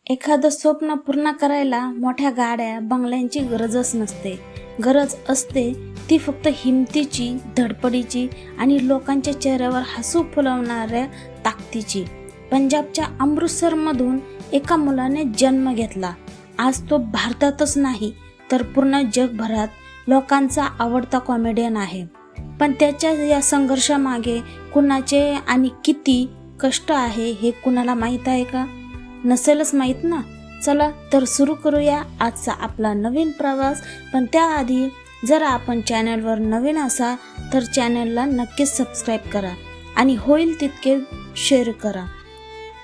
एखादं स्वप्न पूर्ण करायला मोठ्या गाड्या बंगल्यांची गरजच नसते. गरज असते ती फक्त हिमतीची, धडपडीची आणि लोकांच्या चेहऱ्यावर हसू फुलवणाऱ्या ताकदीची. पंजाबच्या अमृतसरमधून एका मुलाने जन्म घेतला. आज तो भारतातच नाही तर पूर्ण जगभरात लोकांचा आवडता कॉमेडियन आहे. पण त्याच्या या संघर्षामागे कुणाचे आणि किती कष्ट आहे हे कुणाला माहीत आहे का? नसेलच माहीत ना. चला तर सुरू करूया आजचा आपला नवीन प्रवास. पण त्याआधी जर आपण चॅनलवर नवीन असाल तर चॅनलला नक्कीच सबस्क्राईब करा आणि होईल तितके शेअर करा.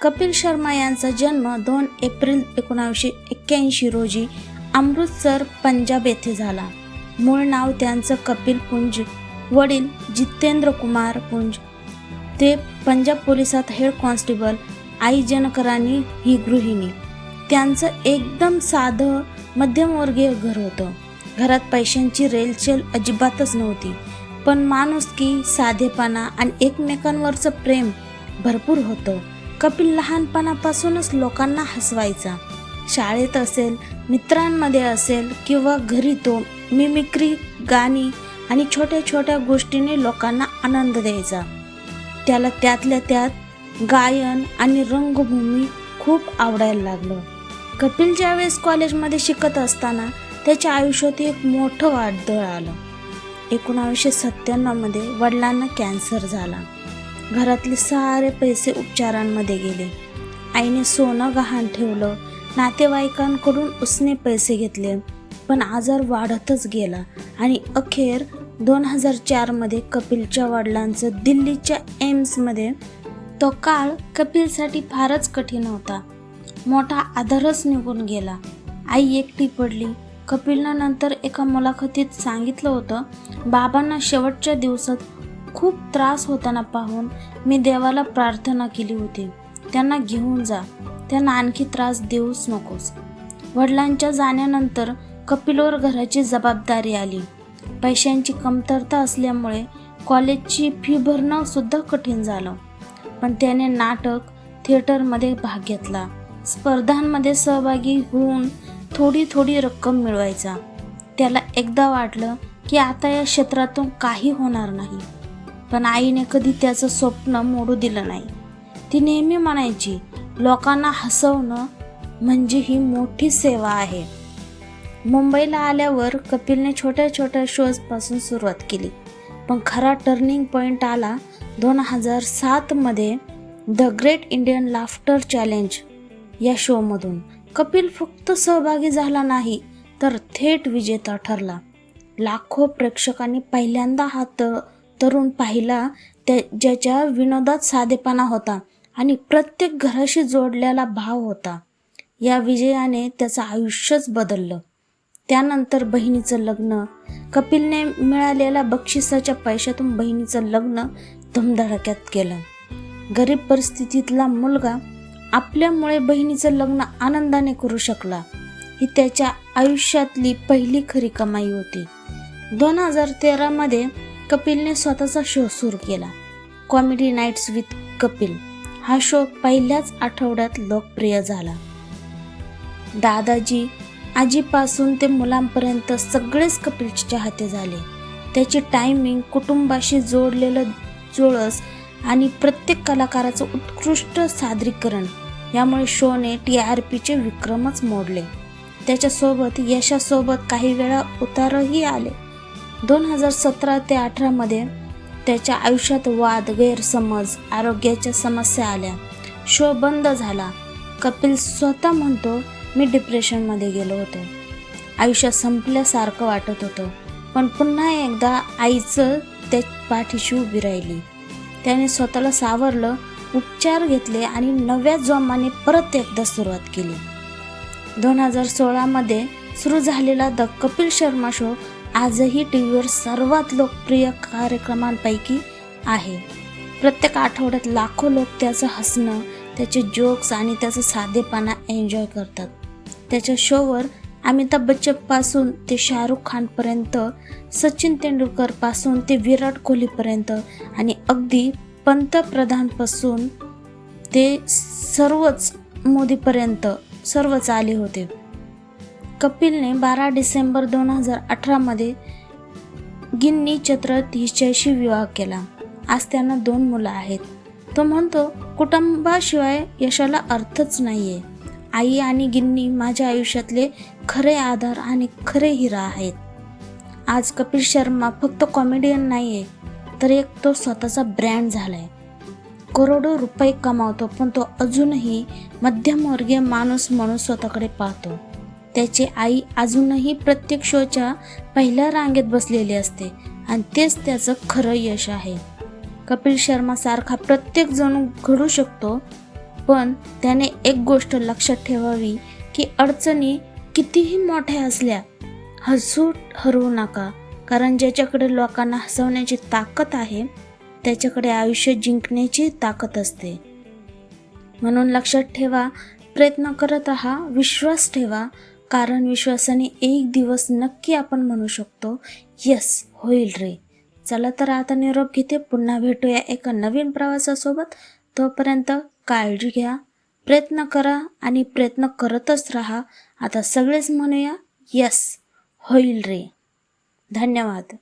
कपिल शर्मा यांचा जन्म 2 एप्रिल 1981 रोजी अमृतसर, पंजाब येथे झाला. मूळ नाव त्यांचं कपिल पुंज. वडील जितेंद्र कुमार पुंज, ते पंजाब पोलिसात हेड कॉन्स्टेबल. आई जनकराणी ही गृहिणी. त्यांचं एकदम साधं मध्यमवर्गीय घर होतं. घरात पैशांची रेलचेल अजिबातच नव्हती, पण माणुसकी, साधेपणा आणि एकमेकांवरचं प्रेम भरपूर होतं. कपिल लहानपणापासूनच लोकांना हसवायचा. शाळेत असेल, मित्रांमध्ये असेल किंवा घरी तो मिमिक्री, गाणी आणि छोट्या छोट्या गोष्टींनी लोकांना आनंद द्यायचा. त्याला त्यातल्या त्यात गायन आणि रंगभूमी खूप आवडायला लागलं. कपिल ज्यावेळेस कॉलेजमध्ये शिकत असताना त्याच्या आयुष्यात एक मोठं वादळ आलं. 1997 वडिलांना कॅन्सर झाला. घरातले सारे पैसे उपचारांमध्ये गेले. आईने सोनं गहाण ठेवलं. नातेवाईकांकडून उसने पैसे घेतले, पण आजार वाढतच गेला आणि अखेर 2004 कपिलच्या वडिलांचं दिल्लीच्या एम्समध्ये. तो काळ कपिलसाठी फारच कठीण होता. मोठा आधारच निघून गेला. आई एकटी पडली. कपिलनं नंतर एका मुलाखतीत सांगितलं होतं, बाबांना शेवटच्या दिवसात खूप त्रास होताना पाहून मी देवाला प्रार्थना केली होती, त्यांना घेऊन जा, त्यांना आणखी त्रास देऊच नकोस. वडिलांच्या जाण्यानंतर कपिलवर घराची जबाबदारी आली. पैशांची कमतरता असल्यामुळे कॉलेजची फी भरणं सुद्धा कठीण झालं. पण त्याने नाटक, थिएटरमध्ये भाग घेतला. स्पर्धांमध्ये सहभागी होऊन थोडी थोडी रक्कम मिळवायचा. त्याला एकदा वाटलं की आता या क्षेत्रातून काही होणार नाही, पण आईने कधी त्याचं स्वप्न मोडू दिलं नाही. ती नेहमी म्हणायची, लोकांना हसवणं म्हणजे ही मोठी सेवा आहे. मुंबईला आल्यावर कपिलने छोट्या छोट्या शोजपासून सुरुवात केली, पण खरा टर्निंग पॉईंट आला 2007 the great Indian laughter challenge या शोमधून. कपिल फक्त सहभागी झाला नाही तर थेट विजेता ठरला. लाखो प्रेक्षकांनी पहिल्यांदा हा तरुण पाहिला, ज्याच्या विनोदात साधेपणा होता आणि प्रत्येक घराशी जोडलेला भाव होता. या विजयाने त्याचं आयुष्यच बदललं. त्यानंतर बहिणीचं लग्न. कपिलने मिळालेल्या बक्षिसाच्या पैशातून बहिणीचं लग्न धुमधडाक्यात केलं. गरीब परिस्थितीतला मुलगा आपल्यामुळे बहिणीचं लग्न आनंदाने करू शकला. ही त्याच्या आयुष्यातली पहिली खरी कमाई होती. 2013 कपिलने स्वतःचा शो सुरू केला, कॉमेडी नाईट्स विथ कपिल. हा शो पहिल्याच आठवड्यात लोकप्रिय झाला. दादाजी, आजीपासून ते मुलांपर्यंत सगळेच कपिलचे चाहते झाले. त्याची टायमिंग, कुटुंबाशी जोडलेलं जुळस आणि प्रत्येक कलाकाराचं उत्कृष्ट सादरीकरण यामुळे शोने TRPचे विक्रमच मोडले. त्याच्यासोबत यशासोबत काही वेळा उतारही आले. 2017 ते 2018 त्याच्या आयुष्यात वाद, गैरसमज, आरोग्याच्या समस्या आल्या. शो बंद झाला. कपिल स्वतः म्हणतो, मी डिप्रेशनमध्ये गेलो होतो. आयुष्य संपल्यासारखं वाटत होतं. पण पुन्हा एकदा आईचं त्या पाठीशी उभी राहिली. त्याने स्वतःला सावरलं, उपचार घेतले आणि नव्या जोमाने परत एकदा सुरुवात केली. 2016 सुरू झालेला द कपिल शर्मा शो आजही टीव्हीवर सर्वात लोकप्रिय कार्यक्रमांपैकी आहे. प्रत्येक आठवड्यात लाखो लोक त्याचं हसणं, त्याचे जोक्स आणि त्याचा साधेपणा एन्जॉय करतात. त्याच्या शोवर अमिताभ बच्चनपासून ते शाहरुख खानपर्यंत, सचिन तेंडुलकरपासून ते विराट कोहलीपर्यंत आणि अगदी पंतप्रधानपासून ते सर्वच मोदीपर्यंत सर्वच आले होते. कपिलने 12 डिसेंबर 2018 गिन्नी चत्र तिच्याशी विवाह केला. आज त्यांना 2 मुलं आहेत. तो म्हणतो, कुटुंबाशिवाय यशाला अर्थच नाहीये. आई आणि गिन्नी माझ्या आयुष्यातले खरे आधार आणि खरे हिरा आहेत. आज कपिल शर्मा फक्त कॉमेडियन नाहीये, तर एक तो स्वतःचा ब्रँड झालाय. करोडो रुपये कमावतो, पण तो अजूनही मध्यमवर्गीय माणूस म्हणून स्वतःकडे पाहतो. त्याची आई अजूनही प्रत्येक शोच्या पहिल्या रांगेत बसलेली असते आणि तेच त्याचं खरं यश आहे. कपिल शर्मा सारखा प्रत्येक जण घडू शकतो, पण त्याने एक गोष्ट लक्षात ठेवावी की अडचणी कितीही मोठ्या असल्या हरवू नका, कारण ज्याच्याकडे लोकांना हसवण्याची ताकद आहे त्याच्याकडे आयुष्य जिंकण्याची ताकद असते. म्हणून लक्षात ठेवा, प्रयत्न करत राहा, विश्वास ठेवा, कारण विश्वासाने एक दिवस नक्की आपण म्हणू शकतो, यस होईल रे. चला तर आता निरोप घेते. पुन्हा भेटूया एका नवीन प्रवासासोबत. तोपर्यंत काळजी घ्या, प्रयत्न करा आणि प्रयत्न करतच राहा. आता सगळेच म्हणूया, यस होईल रे. धन्यवाद.